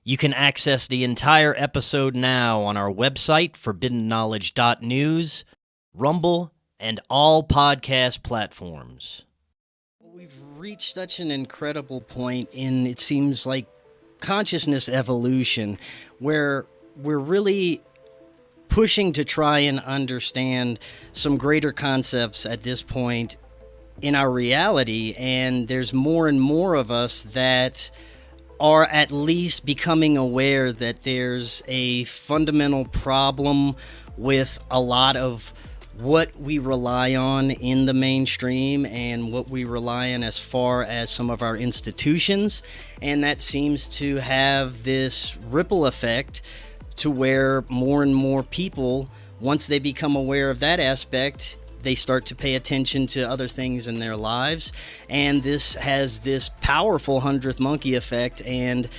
You can access the entire episode now on our website, forbiddenknowledge.news, Rumble, and all podcast platforms. We've reached such an incredible point in, it seems like, consciousness evolution, where we're really pushing to try and understand some greater concepts at this point in our reality, and there's more and more of us that are at least becoming aware that there's a fundamental problem with a lot of what we rely on in the mainstream and what we rely on as far as some of our institutions, and that seems to have this ripple effect to where more and more people, once they become aware of that aspect, they start to pay attention to other things in their lives, and this has this powerful 100th monkey effect. And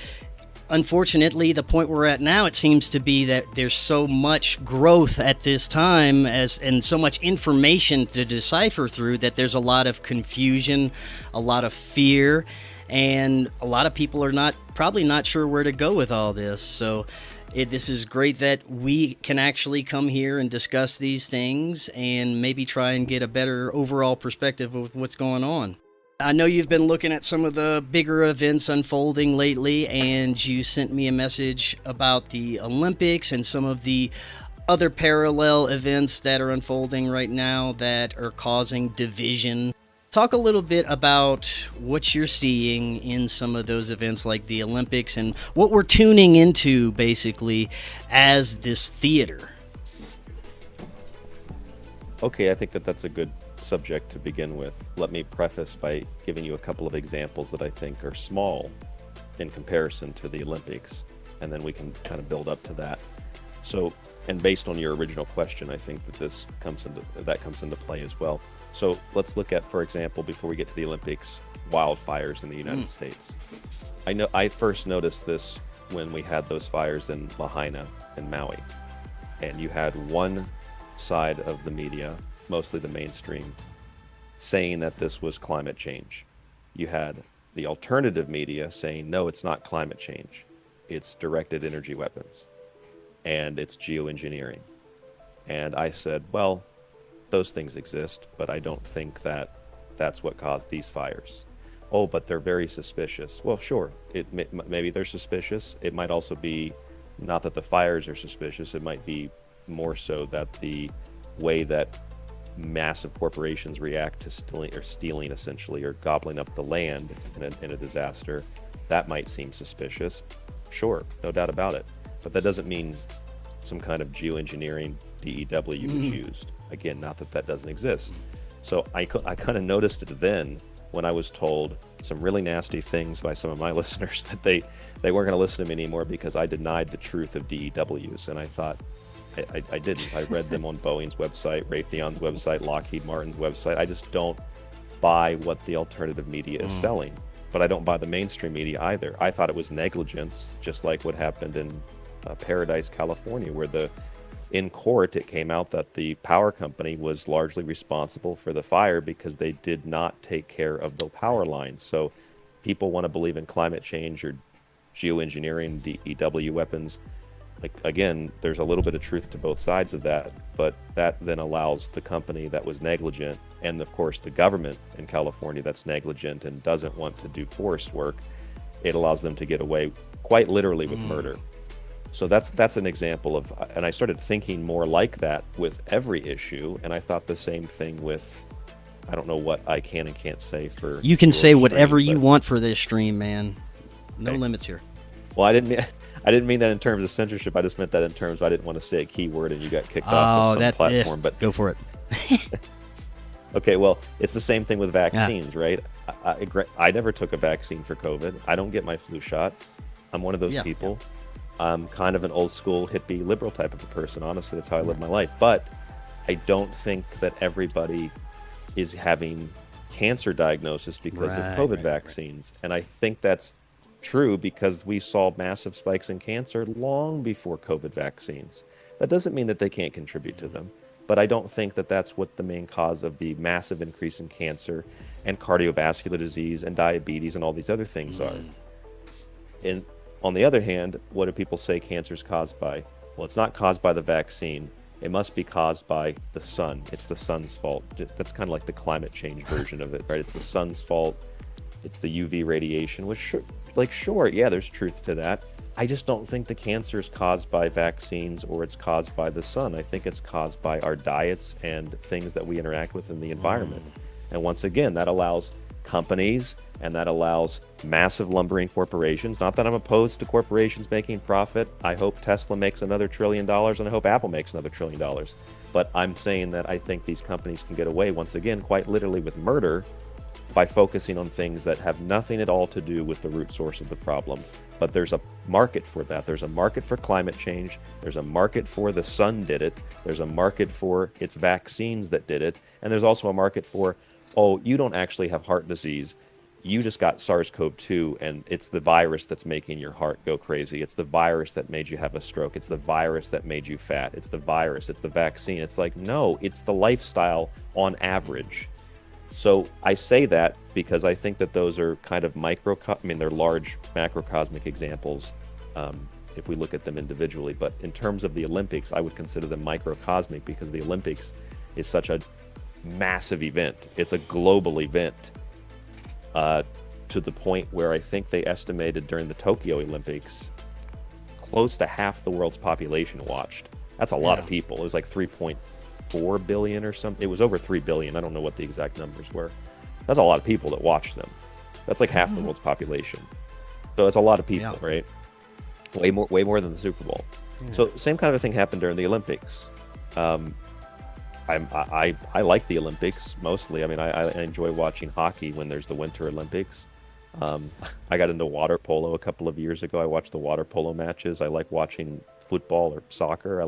unfortunately, the point we're at now, it seems to be that there's so much growth at this time and so much information to decipher through that there's a lot of confusion, a lot of fear, and a lot of people are probably not sure where to go with all this. So this is great that we can actually come here and discuss these things and maybe try and get a better overall perspective of what's going on. I know you've been looking at some of the bigger events unfolding lately, and you sent me a message about the Olympics and some of the other parallel events that are unfolding right now that are causing division. Talk a little bit about what you're seeing in some of those events like the Olympics and what we're tuning into basically as this theater. Okay, I think that's a good subject to begin with. Let me preface by giving you a couple of examples that I think are small in comparison to the Olympics, and then we can kind of build up to that. So, and based on your original question, I think that comes into play as well. So let's look at, for example, before we get to the Olympics, wildfires in the United States. I first noticed this when we had those fires in Lahaina and Maui, and you had one side of the media, mostly the mainstream, saying that this was climate change. You had the alternative media saying, no, it's not climate change. It's directed energy weapons, and it's geoengineering. And I said, well, those things exist, but I don't think that that's what caused these fires. Oh, but they're very suspicious. Well, sure, maybe they're suspicious. It might also be not that the fires are suspicious. It might be more so that the way that massive corporations react to stealing essentially, or gobbling up the land in a disaster, that might seem suspicious. Sure, no doubt about it. But that doesn't mean some kind of geoengineering DEW was used. Again, not that doesn't exist. So I kind of noticed it then when I was told some really nasty things by some of my listeners that they weren't going to listen to me anymore because I denied the truth of DEWs. And I thought, I didn't. I read them on Boeing's website, Raytheon's website, Lockheed Martin's website. I just don't buy what the alternative media is selling. But I don't buy the mainstream media either. I thought it was negligence, just like what happened in Paradise, California, where in court it came out that the power company was largely responsible for the fire because they did not take care of the power lines. So people want to believe in climate change or geoengineering, DEW weapons. Like, again, there's a little bit of truth to both sides of that, but that then allows the company that was negligent, and of course the government in California that's negligent and doesn't want to do forest work, it allows them to get away quite literally with murder. So that's an example of, and I started thinking more like that with every issue, and I thought the same thing with, I don't know what I can and can't say for. You can say whatever you want for this stream, man. No limits here. Well, I didn't mean that in terms of censorship. I just meant that in terms of I didn't want to say a keyword and you got kicked off of some platform. But go for it. Okay, well, it's the same thing with vaccines, right? I never took a vaccine for COVID. I don't get my flu shot. I'm one of those people. I'm kind of an old school hippie liberal type of a person. Honestly, that's how I live my life. But I don't think that everybody is having cancer diagnosis because of COVID vaccines. And I think that's true because we saw massive spikes in cancer long before COVID vaccines. That doesn't mean that they can't contribute to them. But I don't think that that's what the main cause of the massive increase in cancer and cardiovascular disease and diabetes and all these other things are. And on the other hand, what do people say cancer is caused by? Well, it's not caused by the vaccine. It must be caused by the sun. It's the sun's fault. That's kind of like the climate change version of it, right? It's the sun's fault. It's the UV radiation, which sure, yeah, there's truth to that. I just don't think the cancer is caused by vaccines or it's caused by the sun. I think it's caused by our diets and things that we interact with in the environment. And once again, that allows companies and that allows massive lumbering corporations. Not that I'm opposed to corporations making profit. I hope Tesla makes another $1 trillion and I hope Apple makes another $1 trillion. But I'm saying that I think these companies can get away, once again, quite literally with murder by focusing on things that have nothing at all to do with the root source of the problem. But there's a market for that. There's a market for climate change. There's a market for the sun did it. There's a market for its vaccines that did it. And there's also a market for, oh, you don't actually have heart disease. You just got SARS-CoV-2 and it's the virus that's making your heart go crazy. It's the virus that made you have a stroke. It's the virus that made you fat. It's the virus. It's the vaccine. It's like, no, it's the lifestyle on average. So I say that because I think that those are kind of they're large macrocosmic examples if we look at them individually. But in terms of the Olympics, I would consider them microcosmic because the Olympics is such a massive event. It's a global event to the point where I think they estimated during the Tokyo Olympics, close to half the world's population watched. That's a lot of people. It was like 3.4 billion or something. It was over 3 billion. I don't know what the exact numbers were. That's a lot of people that watched them. That's like half the world's population. So it's a lot of people, right? Way more than the Super Bowl. So same kind of a thing happened during the Olympics. I like the Olympics mostly. I mean, I enjoy watching hockey when there's the Winter Olympics. I got into water polo a couple of years ago. I watched the water polo matches. I like watching football or soccer.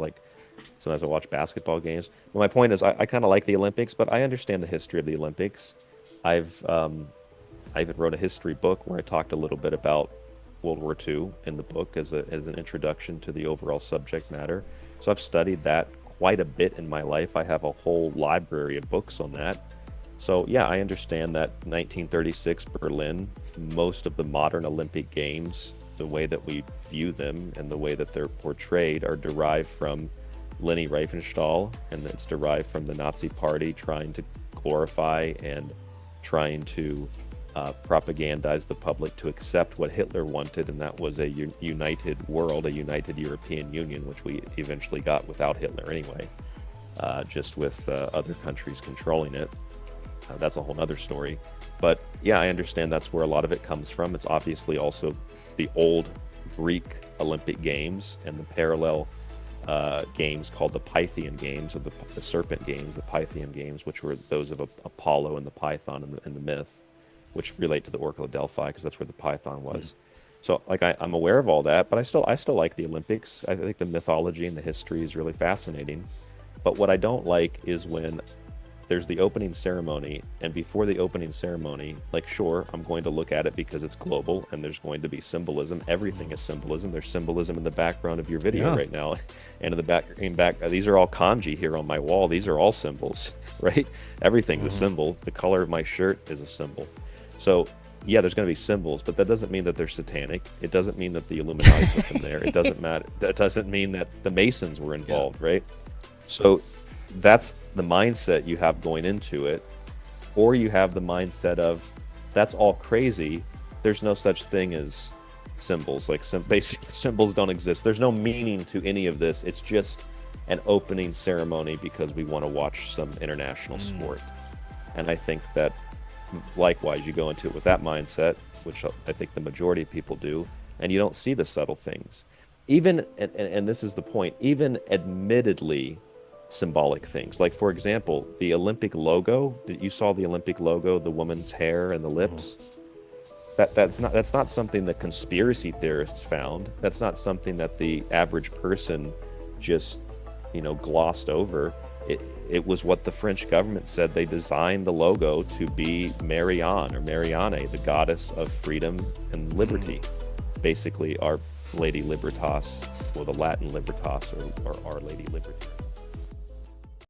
Sometimes I watch basketball games. But my point is, I kind of like the Olympics, but I understand the history of the Olympics. I even wrote a history book where I talked a little bit about World War II in the book as an introduction to the overall subject matter. So I've studied that quite a bit in my life. I have a whole library of books on that. So yeah, I understand that 1936 Berlin, most of the modern Olympic Games, the way that we view them and the way that they're portrayed are derived from Leni Riefenstahl, and it's derived from the Nazi Party trying to glorify and trying to propagandize the public to accept what Hitler wanted, and that was a united world, a united European Union, which we eventually got without Hitler anyway, just with other countries controlling it. That's a whole other story. But yeah, I understand that's where a lot of it comes from. It's obviously also the old Greek Olympic Games and the parallel games called the Pythian Games, or the Serpent Games, the Pythian Games, which were those of Apollo and the Python in the myth, which relate to the Oracle of Delphi because that's where the Python was. So like I'm aware of all that, but I still like the Olympics. I think the mythology and the history is really fascinating. But what I don't like is when there's the opening ceremony, and before the opening ceremony, like, sure, I'm going to look at it because it's global and there's going to be symbolism. Everything is symbolism. There's symbolism in the background of your video right now, and in the back, these are all kanji here on my wall. These are all symbols, right? Everything's a symbol. The color of my shirt is a symbol. So yeah, there's going to be symbols, but that doesn't mean that they're satanic. It doesn't mean that the Illuminati put them there. It doesn't matter. That doesn't mean that the Masons were involved, right? So that's the mindset you have going into it. Or you have the mindset of, that's all crazy. There's no such thing as symbols. Like, basically, symbols don't exist. There's no meaning to any of this. It's just an opening ceremony because we want to watch some international sport. And I think that, likewise, you go into it with that mindset, which I think the majority of people do, and you don't see the subtle things. Even, and this is the point, even admittedly symbolic things. Like, for example, the Olympic logo, you saw the Olympic logo, the woman's hair and the lips. That's not something that conspiracy theorists found. That's not something that the average person just, glossed over. It was what the French government said. They designed the logo to be Marianne, or Marianne, the goddess of freedom and liberty. Basically, Our Lady Libertas, or the Latin Libertas, or Our Lady Liberty.